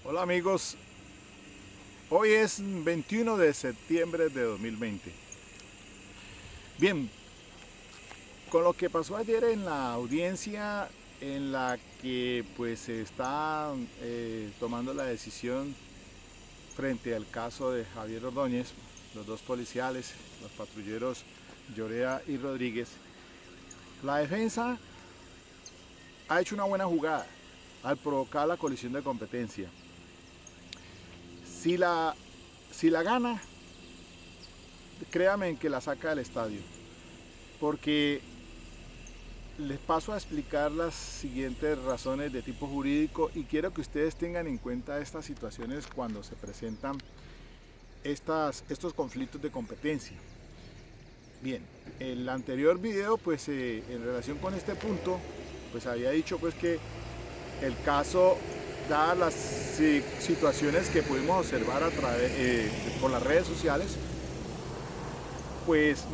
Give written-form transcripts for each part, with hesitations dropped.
Hola amigos, hoy es 21 de septiembre de 2020. Bien, con lo que pasó ayer en la audiencia en la que pues se está tomando la decisión frente al caso de Javier Ordóñez, los dos policiales, los patrulleros Llorea y Rodríguez, la defensa ha hecho una buena jugada al provocar la colisión de competencia. Si la, si la gana, créame en que la saca del estadio, porque les paso a explicar las siguientes razones de tipo jurídico y quiero que ustedes tengan en cuenta estas situaciones cuando se presentan estos conflictos de competencia. Bien, el anterior video pues en relación con este punto pues había dicho pues que el caso, dadas las situaciones que pudimos observar por las redes sociales, pues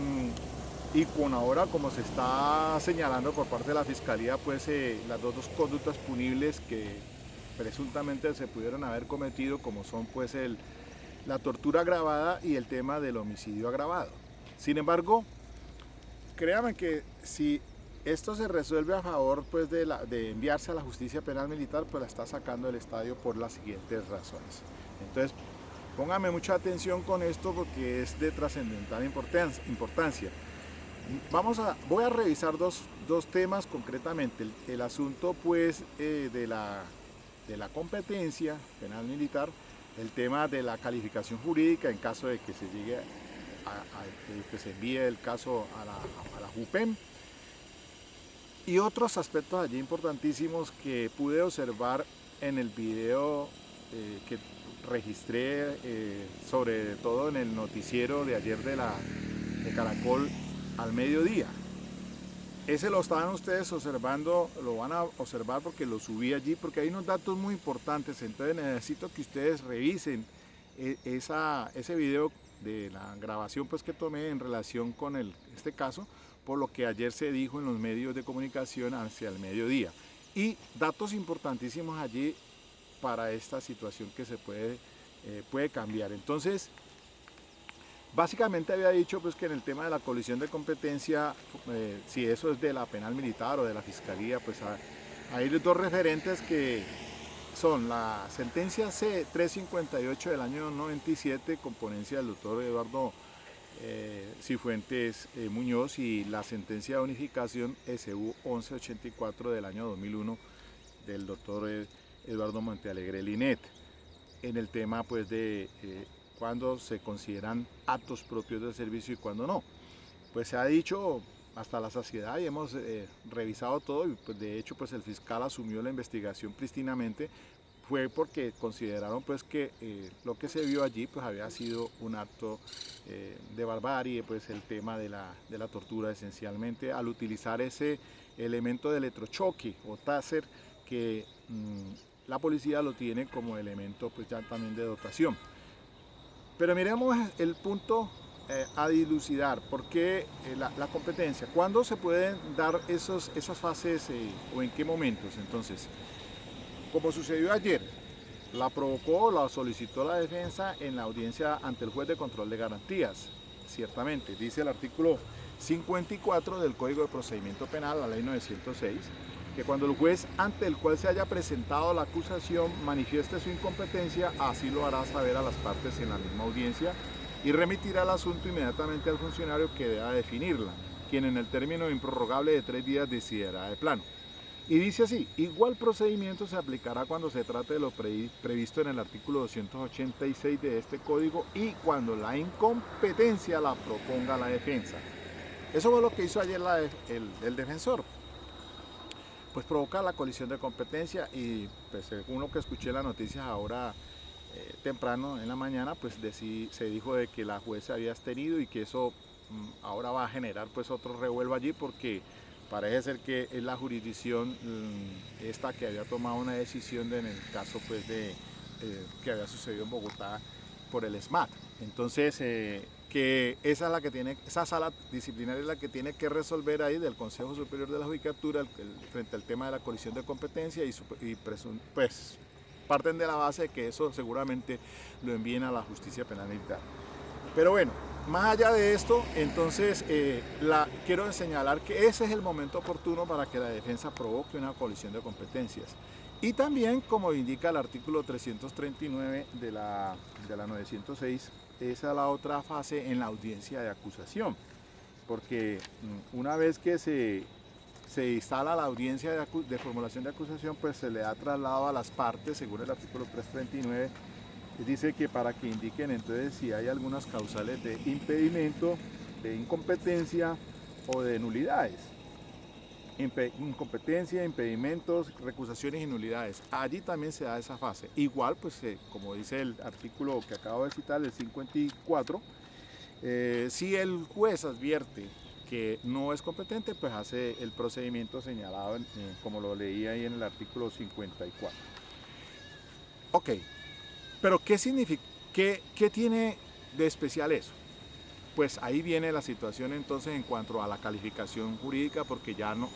y con ahora como se está señalando por parte de la fiscalía, pues las dos conductas punibles que presuntamente se pudieron haber cometido, como son pues la tortura agravada y el tema del homicidio agravado. Sin embargo, créanme que si esto se resuelve a favor pues de enviarse a la justicia penal militar, pues la está sacando del estadio por las siguientes razones. Entonces, póngame mucha atención con esto porque es de trascendental importancia. Voy a revisar dos temas concretamente. El asunto pues de la competencia penal militar, el tema de la calificación jurídica en caso de que se llegue que se envíe el caso a la JUPEM, y otros aspectos allí importantísimos que pude observar en el video que registré, sobre todo en el noticiero de ayer de Caracol al mediodía. Ese lo estaban ustedes observando, lo van a observar porque lo subí allí, porque hay unos datos muy importantes. Entonces necesito que ustedes revisen ese video de la grabación pues que tomé en relación con este caso, por lo que ayer se dijo en los medios de comunicación hacia el mediodía. Y datos importantísimos allí para esta situación que se puede cambiar. Entonces, básicamente había dicho pues que en el tema de la colisión de competencia, si eso es de la penal militar o de la fiscalía, pues hay dos referentes que son la sentencia C-358 del año 97 con ponencia del doctor Eduardo Cifuentes Muñoz, y la sentencia de unificación SU 1184 del año 2001 del doctor Eduardo Montealegre Linet, en el tema pues de cuándo se consideran actos propios del servicio y cuándo no. Pues se ha dicho hasta la saciedad y hemos revisado todo, y pues de hecho pues el fiscal asumió la investigación prístinamente. Fue porque consideraron pues que lo que se vio allí pues había sido un acto de barbarie, pues el tema de la tortura esencialmente, al utilizar ese elemento de electrochoque o taser que la policía lo tiene como elemento pues ya también de dotación. Pero miremos el punto a dilucidar. ¿Por qué la competencia? ¿Cuándo se pueden dar esas fases o en qué momentos? Entonces, como sucedió ayer, la provocó, la solicitó la defensa en la audiencia ante el juez de control de garantías. Ciertamente, dice el artículo 54 del Código de Procedimiento Penal, la ley 906, que cuando el juez ante el cual se haya presentado la acusación manifieste su incompetencia, así lo hará saber a las partes en la misma audiencia y remitirá el asunto inmediatamente al funcionario que deba definirla, quien en el término improrrogable de 3 días decidirá de plano. Y dice así: igual procedimiento se aplicará cuando se trate de lo previsto en el artículo 286 de este código y cuando la incompetencia la proponga la defensa. Eso fue lo que hizo ayer el defensor, pues provocar la colisión de competencia, y pues según lo que escuché en las noticias ahora temprano en la mañana, pues se dijo de que la juez se había abstenido y que eso ahora va a generar pues otro revuelo allí, porque parece ser que es la jurisdicción esta que había tomado una decisión en el caso pues que había sucedido en Bogotá por el SMAT. Entonces, que esa es la que tiene, esa sala disciplinaria es la que tiene que resolver ahí del Consejo Superior de la Judicatura frente al tema de la colisión de competencia y pues parten de la base de que eso seguramente lo envíen a la justicia penal militar. Pero bueno, más allá de esto, entonces quiero señalar que ese es el momento oportuno para que la defensa provoque una colisión de competencias. Y también, como indica el artículo 339 de la 906, esa es la otra fase en la audiencia de acusación. Porque una vez que se instala la audiencia de formulación de acusación, pues se le da traslado a las partes, según el artículo 339, dice que para que indiquen entonces si hay algunas causales de impedimento, de incompetencia o de nulidades. Incompetencia, impedimentos, recusaciones y nulidades. Allí también se da esa fase. Igual, pues como dice el artículo que acabo de citar, el 54, si el juez advierte que no es competente, pues hace el procedimiento señalado, como lo leí ahí en el artículo 54. Ok, pero ¿qué significa? ¿Qué tiene de especial eso? Pues ahí viene la situación entonces en cuanto a la calificación jurídica, porque ya no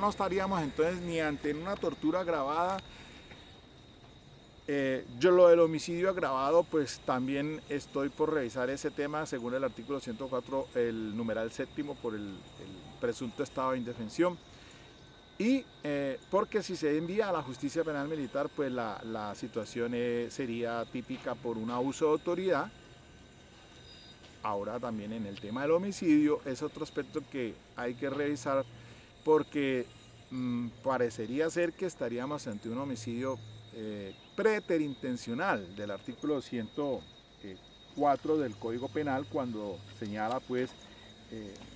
estaríamos entonces ni ante una tortura agravada. Yo lo del homicidio agravado, pues también estoy por revisar ese tema según el artículo 104, el numeral séptimo, por el presunto estado de indefensión. Y porque si se envía a la justicia penal militar, pues la situación sería típica por un abuso de autoridad. Ahora también en el tema del homicidio es otro aspecto que hay que revisar, porque parecería ser que estaríamos ante un homicidio preterintencional del artículo 104 del Código Penal, cuando señala, pues,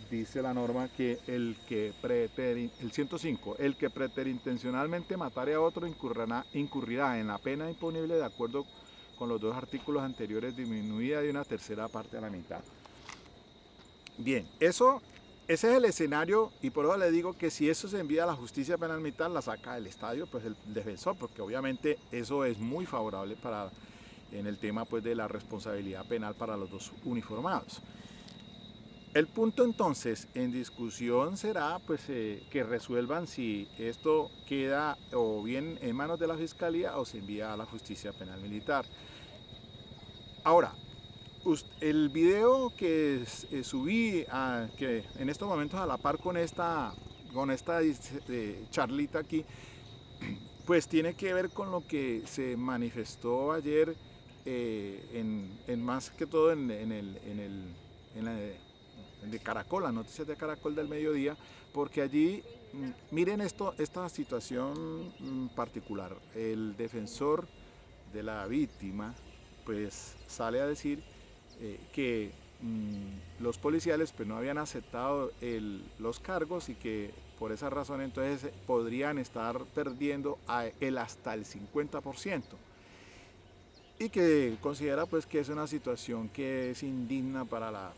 dice la norma que el 105, el que preterintencionalmente matare a otro incurrirá en la pena imponible de acuerdo con los dos artículos anteriores, disminuida de una tercera parte a la mitad. Bien, ese es el escenario, y por eso le digo que si eso se envía a la justicia penal militar, la saca del estadio pues el defensor, porque obviamente eso es muy favorable en el tema pues de la responsabilidad penal para los dos uniformados. El punto entonces en discusión será pues que resuelvan si esto queda o bien en manos de la Fiscalía o se envía a la justicia penal militar. Ahora, el video que subí, que en estos momentos a la par con esta charlita aquí, pues tiene que ver con lo que se manifestó ayer, más que todo en de Caracol, las noticias de Caracol del mediodía, porque allí, miren esta situación particular. El defensor de la víctima pues sale a decir que los policiales pues no habían aceptado los cargos y que por esa razón entonces podrían estar perdiendo hasta el 50%, y que considera pues que es una situación que es indigna para la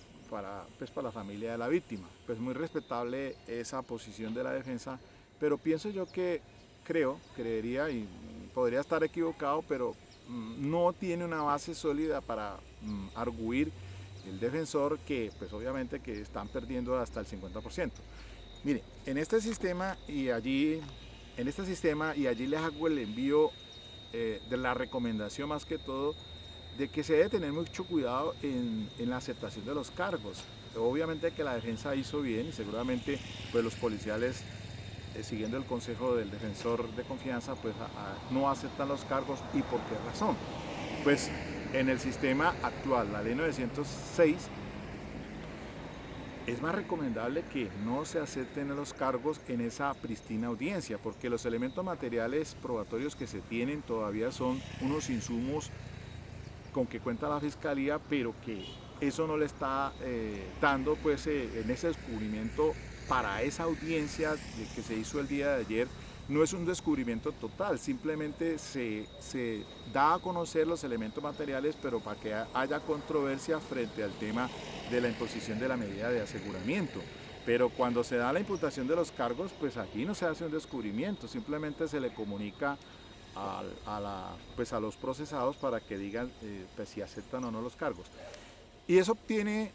familia de la víctima. Pues muy respetable esa posición de la defensa, pero pienso yo que creería, y podría estar equivocado, pero no tiene una base sólida para arguir el defensor que pues obviamente que están perdiendo hasta el 50%. Mire, en este sistema y allí les hago el envío de la recomendación, más que todo, de que se debe tener mucho cuidado en la aceptación de los cargos. Obviamente que la defensa hizo bien y seguramente pues los policiales, siguiendo el consejo del defensor de confianza, pues no aceptan los cargos. ¿Y por qué razón? Pues en el sistema actual, la ley 906, es más recomendable que no se acepten los cargos en esa pristina audiencia, porque los elementos materiales probatorios que se tienen todavía son unos insumos con que cuenta la Fiscalía, pero que eso no le está dando pues en ese descubrimiento para esa audiencia que se hizo el día de ayer. No es un descubrimiento total, simplemente se da a conocer los elementos materiales, pero para que haya controversia frente al tema de la imposición de la medida de aseguramiento. Pero cuando se da la imputación de los cargos, pues aquí no se hace un descubrimiento, simplemente se le comunica a los procesados para que digan pues si aceptan o no los cargos. Y eso tiene,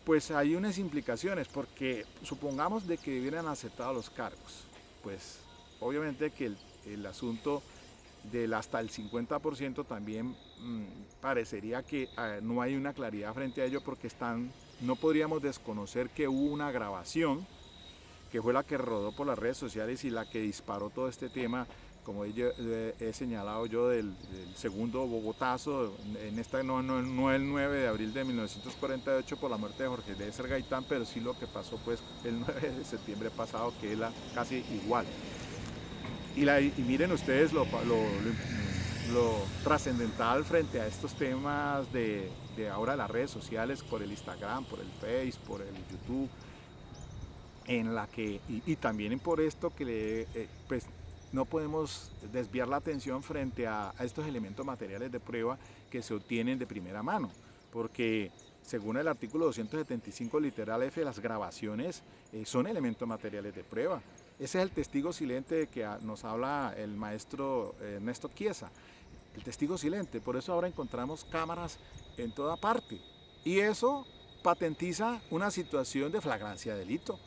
pues hay unas implicaciones, porque supongamos de que hubieran aceptado los cargos, pues obviamente que el asunto del hasta el 50% también parecería que no hay una claridad frente a ello, porque no podríamos desconocer que hubo una grabación que fue la que rodó por las redes sociales y la que disparó todo este tema, como he señalado yo, del segundo Bogotazo, no el 9 de abril de 1948 por la muerte de Jorge Eliezer Gaitán, pero sí lo que pasó pues el 9 de septiembre pasado, que es casi igual. Y miren ustedes lo trascendental frente a estos temas de ahora las redes sociales, por el Instagram, por el Face, por el YouTube, en la que, y también por esto que pues no podemos desviar la atención frente a estos elementos materiales de prueba que se obtienen de primera mano, porque según el artículo 275 literal F, las grabaciones son elementos materiales de prueba. Ese es el testigo silente de que nos habla el maestro Ernesto Chiesa, el testigo silente. Por eso ahora encontramos cámaras en toda parte, y eso patentiza una situación de flagrancia de delito.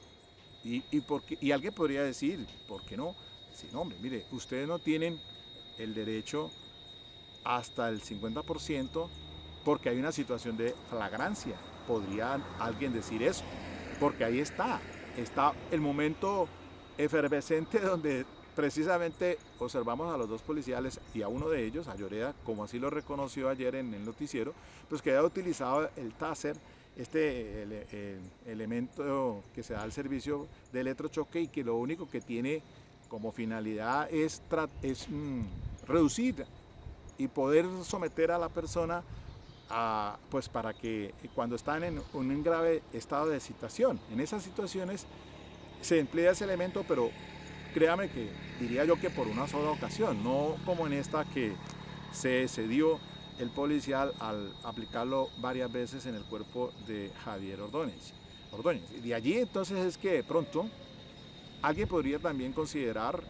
Y alguien podría decir, ¿por qué no? Sí, no, hombre, mire, ustedes no tienen el derecho hasta el 50% porque hay una situación de flagrancia. Podría alguien decir eso, porque ahí está el momento efervescente donde precisamente observamos a los dos policiales y a uno de ellos, a Lloreda, como así lo reconoció ayer en el noticiero, pues que había utilizado el taser, elemento que se da al servicio de electrochoque, y que lo único que tiene como finalidad es reducir y poder someter a la persona pues para que cuando están en un grave estado de excitación, en esas situaciones se emplea ese elemento, pero créame que diría yo que por una sola ocasión, no como en esta que se excedió el policial al aplicarlo varias veces en el cuerpo de Javier Ordóñez. Y de allí entonces es que de pronto alguien podría también considerar,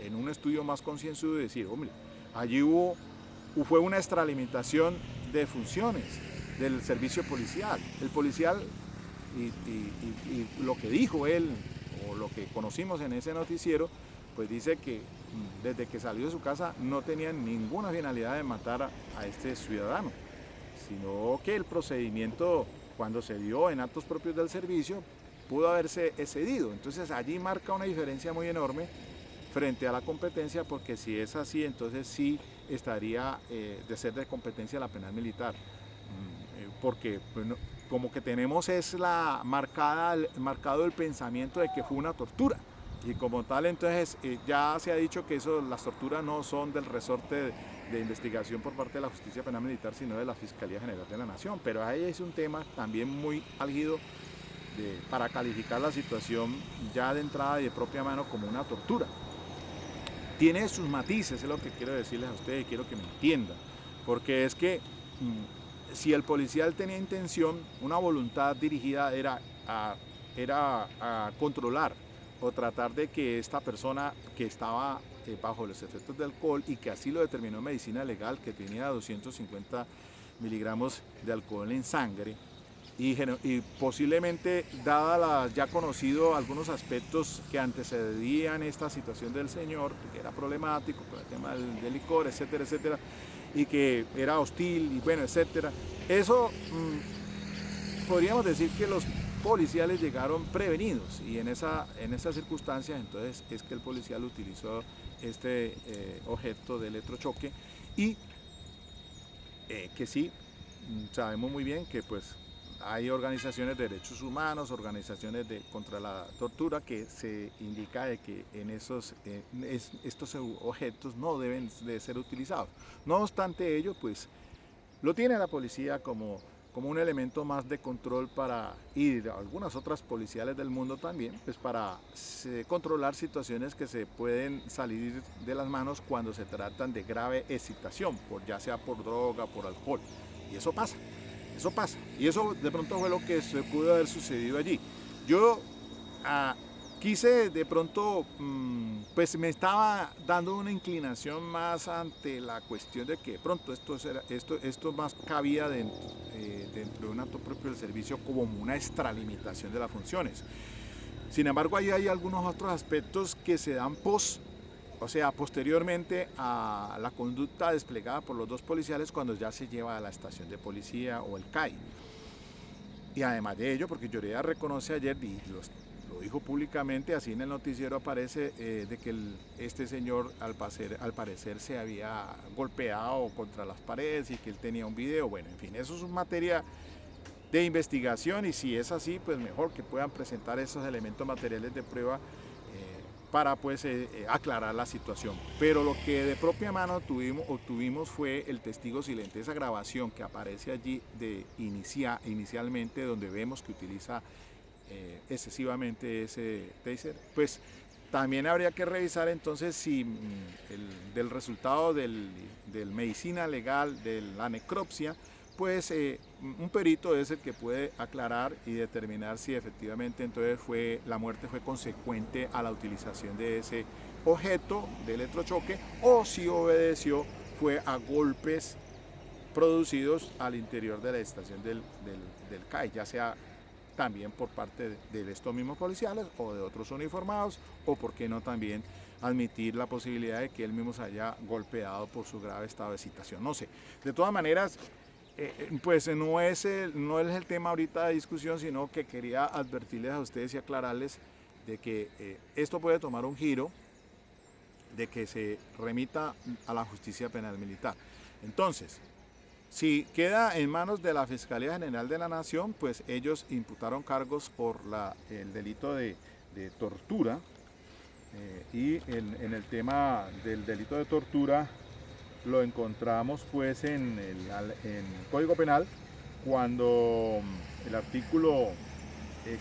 en un estudio más concienzudo, decir, hombre, allí fue una extralimitación de funciones del servicio policial. El policial, y lo que dijo él, o lo que conocimos en ese noticiero, pues dice que desde que salió de su casa no tenía ninguna finalidad de matar a este ciudadano, sino que el procedimiento, cuando se dio en actos propios del servicio, pudo haberse excedido. Entonces allí marca una diferencia muy enorme frente a la competencia, porque si es así, entonces sí estaría de ser de competencia la penal militar, porque bueno, como que tenemos marcado el pensamiento de que fue una tortura, y como tal entonces ya se ha dicho que las torturas no son del resorte de investigación por parte de la Justicia Penal Militar, sino de la Fiscalía General de la Nación. Pero ahí es un tema también muy álgido para calificar la situación ya de entrada y de propia mano como una tortura. Tiene sus matices, es lo que quiero decirles a ustedes, y quiero que me entiendan, porque es que si el policial tenía intención, una voluntad dirigida era a controlar o tratar de que esta persona que estaba bajo los efectos de alcohol, y que así lo determinó medicina legal, que tenía 250 miligramos de alcohol en sangre, y posiblemente, dada ya conocido algunos aspectos que antecedían esta situación del señor, que era problemático con el tema del licor, etcétera, etcétera, y que era hostil, y bueno, etcétera, eso podríamos decir que los policiales llegaron prevenidos, y en esas circunstancias entonces es que el policial utilizó este objeto de electrochoque, y que sí, sabemos muy bien que pues hay organizaciones de derechos humanos, organizaciones contra la tortura, que se indica de que en estos objetos no deben de ser utilizados. No obstante ello, pues lo tiene la policía como un elemento más de control y algunas otras policiales del mundo también, pues para controlar situaciones que se pueden salir de las manos cuando se tratan de grave excitación, ya sea por droga, por alcohol, y eso pasa. Eso pasa, y eso de pronto fue lo que pudo haber sucedido allí. Yo quise de pronto, pues me estaba dando una inclinación más ante la cuestión de que de pronto esto más cabía dentro de un acto propio del servicio como una extralimitación de las funciones. Sin embargo, ahí hay algunos otros aspectos que se dan o sea, posteriormente a la conducta desplegada por los dos policiales cuando ya se lleva a la estación de policía o el CAI. Y además de ello, porque Lloreda reconoce ayer, y lo dijo públicamente, así en el noticiero aparece, de que este señor al parecer se había golpeado contra las paredes y que él tenía un video. Bueno, en fin, eso es una materia de investigación, y si es así, pues mejor que puedan presentar esos elementos materiales de prueba para pues aclarar la situación. Pero lo que de propia mano obtuvimos fue el testigo silente, esa grabación que aparece allí de inicialmente, donde vemos que utiliza excesivamente ese taser. Pues también habría que revisar entonces si del resultado del medicina legal de la necropsia, pues un perito es el que puede aclarar y determinar si efectivamente entonces la muerte fue consecuente a la utilización de ese objeto de electrochoque, o si obedeció fue a golpes producidos al interior de la estación del CAI, ya sea también por parte de estos mismos policiales o de otros uniformados, o por qué no también admitir la posibilidad de que él mismo se haya golpeado por su grave estado de excitación. No sé, de todas maneras, pues no es el tema ahorita de discusión, sino que quería advertirles a ustedes y aclararles de que esto puede tomar un giro, de que se remita a la justicia penal militar. Entonces, si queda en manos de la Fiscalía General de la Nación, pues ellos imputaron cargos por el delito de tortura, y en el tema del delito de tortura lo encontramos pues en el Código Penal, cuando el artículo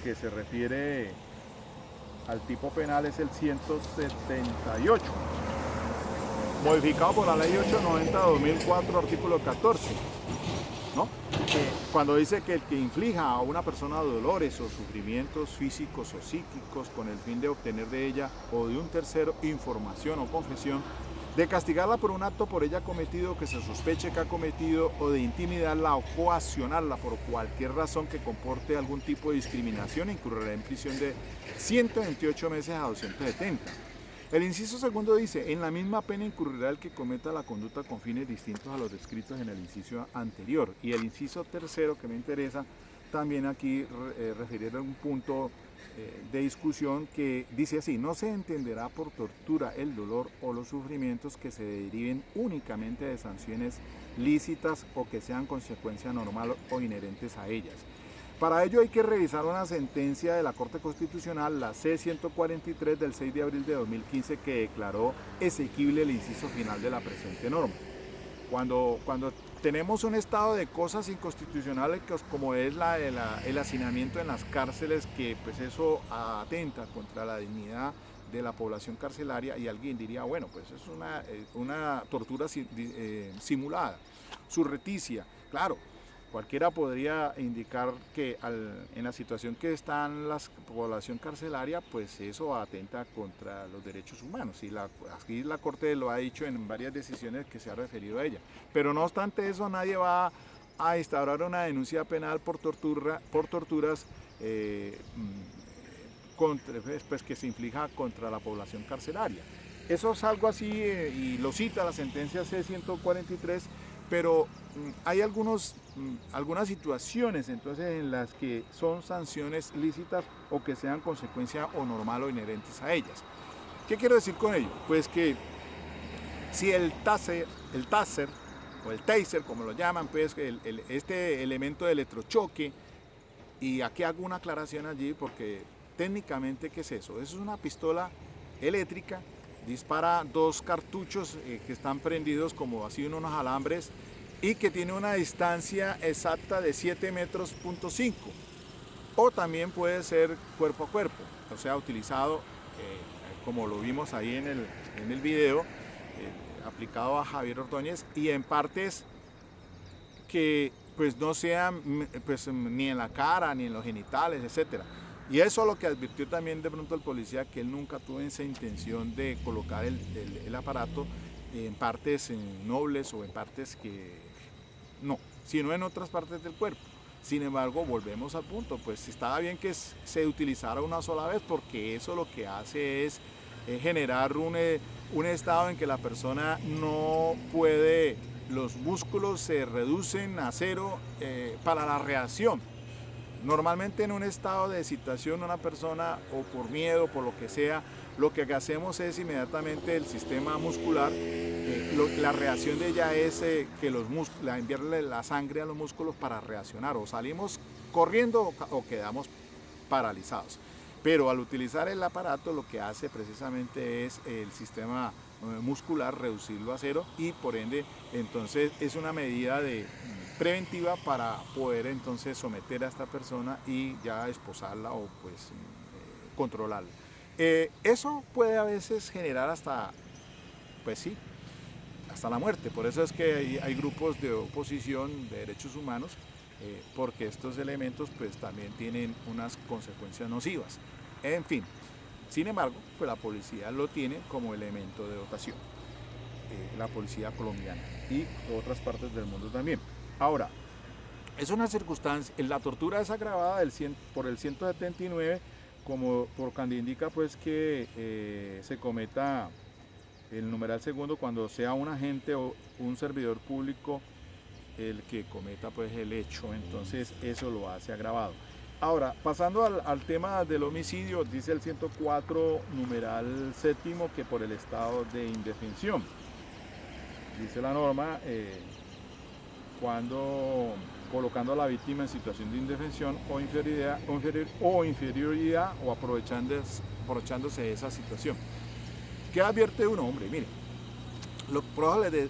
que se refiere al tipo penal es el 178, modificado por la ley 890/2004, artículo 14, ¿no? Cuando dice que el que inflija a una persona dolores o sufrimientos físicos o psíquicos con el fin de obtener de ella o de un tercero información o confesión, de castigarla por un acto por ella cometido que se sospeche que ha cometido, o de intimidarla o coaccionarla por cualquier razón que comporte algún tipo de discriminación, incurrirá en prisión de 128 meses a 270. El inciso segundo dice: en la misma pena incurrirá el que cometa la conducta con fines distintos a los descritos en el inciso anterior. Y el inciso tercero, que me interesa también aquí referir a un punto de discusión, que dice así: no se entenderá por tortura el dolor o los sufrimientos que se deriven únicamente de sanciones lícitas o que sean consecuencia normal o inherentes a ellas. Para ello hay que revisar una sentencia de la Corte Constitucional, la C-143 del 6 de abril de 2015, que declaró exequible el inciso final de la presente norma. Cuando tenemos un estado de cosas inconstitucionales como es el hacinamiento en las cárceles, que pues eso atenta contra la dignidad de la población carcelaria, y alguien diría, bueno, pues es una tortura simulada, surrepticia. Claro, cualquiera podría indicar que en la situación que está en la población carcelaria, pues eso atenta contra los derechos humanos, y aquí la Corte lo ha dicho en varias decisiones que se ha referido a ella. Pero no obstante eso, nadie va a instaurar una denuncia penal por torturas pues, que se inflija contra la población carcelaria. Eso es algo así, y lo cita la sentencia C-143, pero hay algunas situaciones entonces en las que son sanciones lícitas o que sean consecuencia o normal o inherentes a ellas. ¿Qué quiero decir con ello? Pues que si el taser o el taser, como lo llaman, pues este elemento de electrochoque, y aquí hago una aclaración allí porque técnicamente, ¿qué es eso? Eso es una pistola eléctrica, dispara dos cartuchos que están prendidos como así en unos alambres, y que tiene una distancia exacta de 7,5 metros, o también puede ser cuerpo a cuerpo, o sea, utilizado como lo vimos ahí en el video, aplicado a Javier Ordóñez, y en partes que pues no sean pues, ni en la cara ni en los genitales, etcétera. Y eso es lo que advirtió también de pronto el policía, que él nunca tuvo esa intención de colocar el aparato en partes nobles o en partes que no, sino en otras partes del cuerpo. Sin embargo, volvemos al punto, pues estaba bien que se utilizara una sola vez, porque eso lo que hace es generar un estado en que la persona no puede, los músculos se reducen a cero para la reacción. Normalmente en un estado de excitación una persona, o por miedo, por lo que sea, lo que hacemos es inmediatamente el sistema muscular, la reacción de ella es que los músculos, enviarle la sangre a los músculos para reaccionar, o salimos corriendo o quedamos paralizados. Pero al utilizar el aparato lo que hace precisamente es el sistema muscular reducirlo a cero, y por ende entonces es una medida preventiva para poder entonces someter a esta persona y ya esposarla o pues controlarla. Eso puede a veces generar hasta, pues sí, hasta la muerte. Por eso es que hay grupos de oposición de derechos humanos, porque estos elementos pues también tienen unas consecuencias nocivas. En fin, sin embargo, pues la policía lo tiene como elemento de dotación, la policía colombiana y otras partes del mundo también. Ahora, es una circunstancia, la tortura es agravada por el 179, como por cuando indica pues que se cometa el numeral segundo cuando sea un agente o un servidor público el que cometa pues el hecho, entonces eso lo hace agravado. Ahora, pasando al tema del homicidio, dice el 104 numeral séptimo que por el estado de indefensión. Dice la norma, cuando colocando a la víctima en situación de indefensión o inferioridad o aprovechándose de esa situación. ¿Qué advierte uno? Hombre, mire, lo probable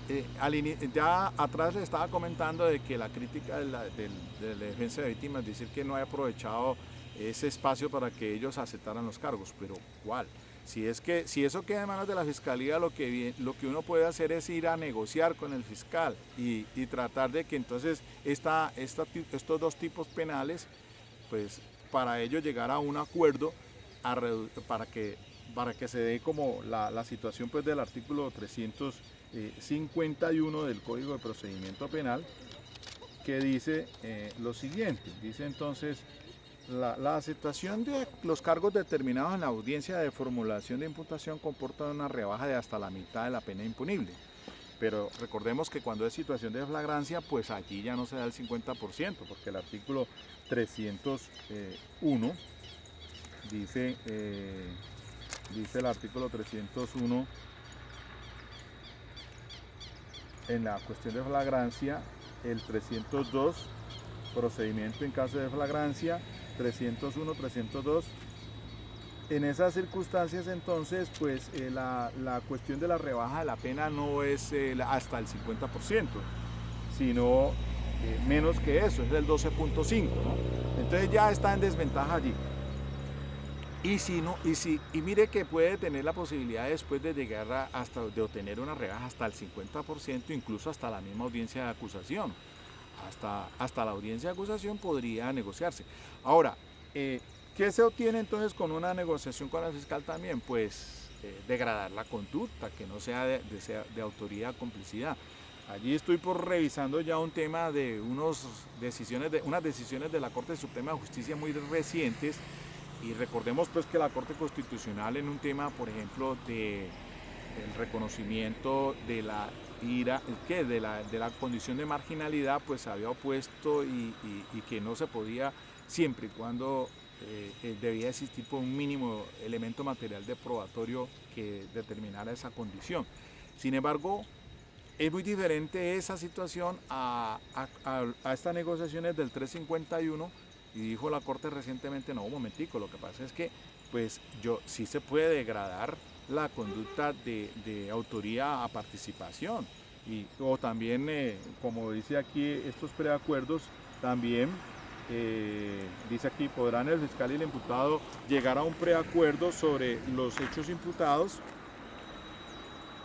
ya atrás le estaba comentando de que la crítica de la defensa de víctimas, decir que no ha aprovechado ese espacio para que ellos aceptaran los cargos, pero ¿cuál? Si eso queda en manos de la fiscalía, lo que uno puede hacer es ir a negociar con el fiscal y tratar de que entonces estos dos tipos penales, pues para ellos llegar a un acuerdo para que se dé como la situación pues del artículo 351 del Código de Procedimiento Penal, que dice lo siguiente. Dice entonces: la aceptación de los cargos determinados en la audiencia de formulación de imputación comporta una rebaja de hasta la mitad de la pena impunible. Pero recordemos que cuando es situación de flagrancia, pues allí ya no se da el 50%, porque el artículo 301 dice el artículo 301 en la cuestión de flagrancia, el 302, procedimiento en caso de flagrancia, 301, 302. En esas circunstancias entonces pues la cuestión de la rebaja de la pena no es hasta el 50%, sino menos que eso, es del 12.5, ¿no? Entonces ya está en desventaja allí. Y mire que puede tener la posibilidad después de llegar de obtener una rebaja hasta el 50%, incluso hasta la misma audiencia de acusación. Hasta la audiencia de acusación podría negociarse. Ahora, ¿qué se obtiene entonces con una negociación con el fiscal también? Pues degradar la conducta, que no sea de autoría o complicidad. Allí estoy revisando ya un tema de unas decisiones de la Corte Suprema de Justicia muy recientes. Y recordemos pues que la Corte Constitucional en un tema, por ejemplo, del reconocimiento de la de la condición de marginalidad, pues se había opuesto y que no se podía, siempre y cuando debía existir por un mínimo elemento material de probatorio que determinara esa condición. Sin embargo, es muy diferente esa situación a estas negociaciones del 351. Y dijo la Corte recientemente: no, un momentico, lo que pasa es que pues sí se puede degradar la conducta de autoría a participación. O también, como dice aquí, estos preacuerdos también, dice aquí, podrán el fiscal y el imputado llegar a un preacuerdo sobre los hechos imputados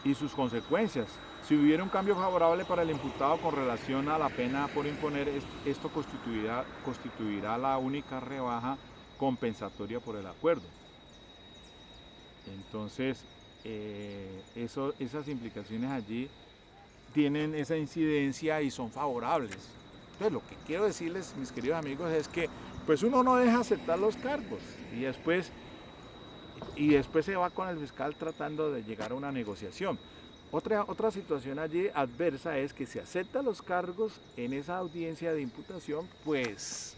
y sus consecuencias. Si hubiera un cambio favorable para el imputado con relación a la pena por imponer, esto constituirá la única rebaja compensatoria por el acuerdo. Entonces, esas implicaciones allí tienen esa incidencia y son favorables. Entonces, lo que quiero decirles, mis queridos amigos, es que pues uno no deja aceptar los cargos y después y después se va con el fiscal tratando de llegar a una negociación. Otra situación allí adversa es que si acepta los cargos en esa audiencia de imputación, pues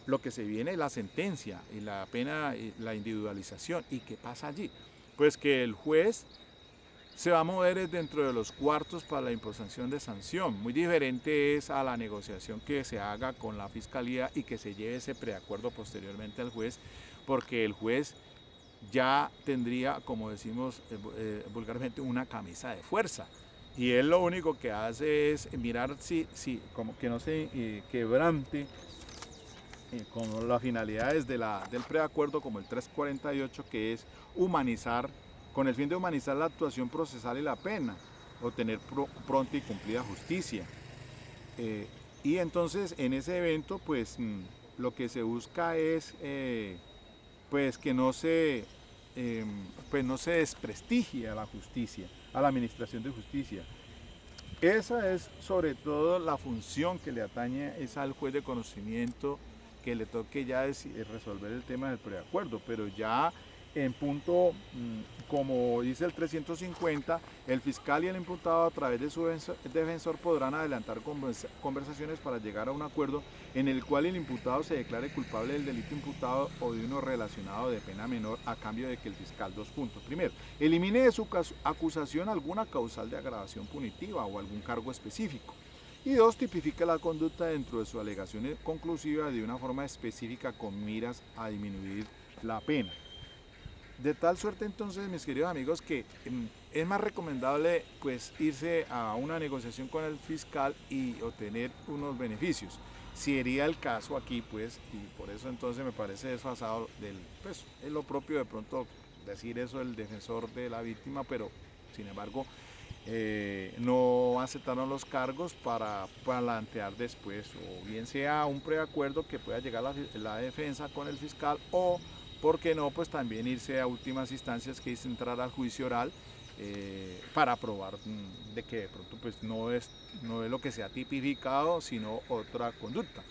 lo que se viene es la sentencia y la pena, y la individualización. ¿Y qué pasa allí? Pues que el juez se va a mover dentro de los cuartos para la imposición de sanción. Muy diferente es a la negociación que se haga con la fiscalía y que se lleve ese preacuerdo posteriormente al juez, porque el juez ya tendría, como decimos vulgarmente, una camisa de fuerza. Y él lo único que hace es mirar si como que no se quebrante con las finalidades del preacuerdo, como el 348, que es humanizar, con el fin de humanizar la actuación procesal y la pena, obtener pronta y cumplida justicia. Y entonces en ese evento, pues lo que se busca es pues que pues no se desprestigie a la justicia, a la administración de justicia. Esa es sobre todo la función que le atañe es al juez de conocimiento, que le toque ya resolver el tema del preacuerdo, pero ya en punto, como dice el 350, el fiscal y el imputado a través de su defensor podrán adelantar conversaciones para llegar a un acuerdo en el cual el imputado se declare culpable del delito imputado o de uno relacionado de pena menor, a cambio de que el fiscal, dos puntos. Primero, elimine de su acusación alguna causal de agravación punitiva o algún cargo específico. Y dos, tipifica la conducta dentro de su alegación conclusiva de una forma específica con miras a disminuir la pena. De tal suerte entonces, mis queridos amigos, que es más recomendable pues irse a una negociación con el fiscal y obtener unos beneficios. Si sería el caso aquí, pues, y por eso entonces me parece desfasado pues es lo propio de pronto decir eso del defensor de la víctima, pero sin embargo no aceptaron los cargos para plantear después, o bien sea un preacuerdo que pueda llegar la defensa con el fiscal, o ¿por qué no? Pues también irse a últimas instancias, que es entrar al juicio oral para probar de que de pronto pues no es lo que se ha tipificado, sino otra conducta.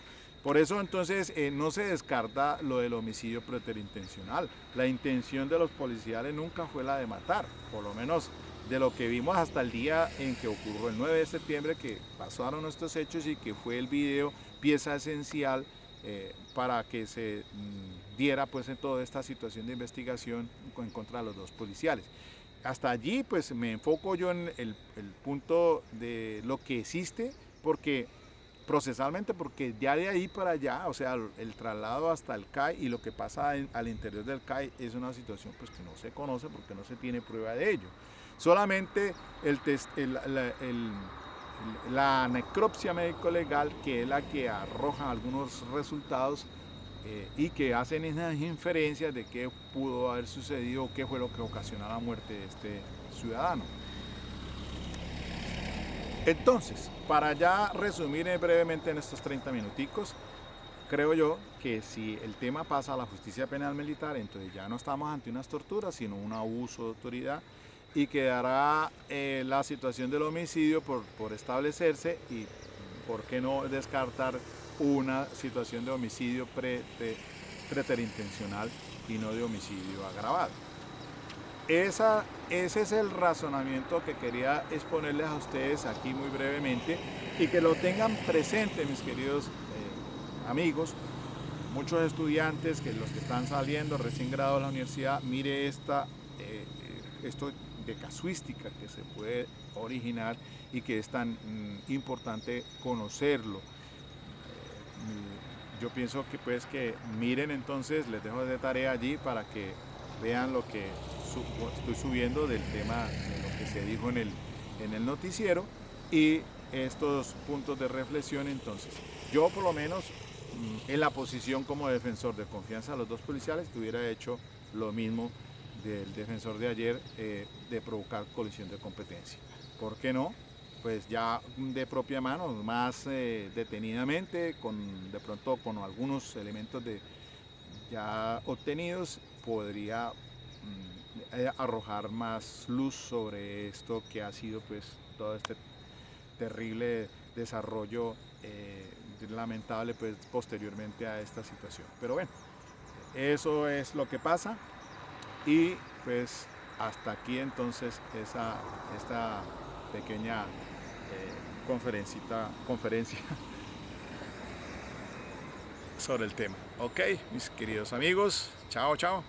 Por eso entonces no se descarta lo del homicidio preterintencional. La intención de los policiales nunca fue la de matar, por lo menos de lo que vimos hasta el día en que ocurrió el 9 de septiembre, que pasaron estos hechos y que fue el video pieza esencial para que se diera pues en toda esta situación de investigación en contra de los dos policiales. Hasta allí pues me enfoco yo en el punto de lo que existe, porque procesalmente, porque ya de ahí para allá, o sea, el traslado hasta el CAI y lo que pasa al interior del CAI es una situación pues que no se conoce, porque no se tiene prueba de ello. Solamente la necropsia médico-legal, que es la que arroja algunos resultados y que hacen esas inferencias de qué pudo haber sucedido, qué fue lo que ocasionó la muerte de este ciudadano. Entonces, para ya resumir brevemente en estos 30 minuticos, creo yo que si el tema pasa a la justicia penal militar, entonces ya no estamos ante unas torturas, sino un abuso de autoridad, y quedará la situación del homicidio por establecerse, y por qué no descartar una situación de homicidio preterintencional y no de homicidio agravado. Ese es el razonamiento que quería exponerles a ustedes aquí muy brevemente, y que lo tengan presente, mis queridos amigos, muchos estudiantes, que los que están saliendo recién graduados de la universidad, mire esto de casuística que se puede originar y que es tan importante conocerlo. Yo pienso que pues que miren, entonces les dejo de tarea allí para que vean lo que estoy subiendo del tema de lo que se dijo en el noticiero, y estos puntos de reflexión. Entonces yo, por lo menos en la posición como defensor de confianza de los dos policiales, hubiera hecho lo mismo del defensor de ayer, de provocar colisión de competencia. ¿Por qué no? Pues ya de propia mano, más detenidamente, de pronto con algunos elementos ya obtenidos, podría arrojar más luz sobre esto que ha sido pues todo este terrible desarrollo lamentable pues posteriormente a esta situación. Pero bueno, eso es lo que pasa. Y pues hasta aquí entonces esta pequeña conferencia sobre el tema. Ok, mis queridos amigos, chao, chao.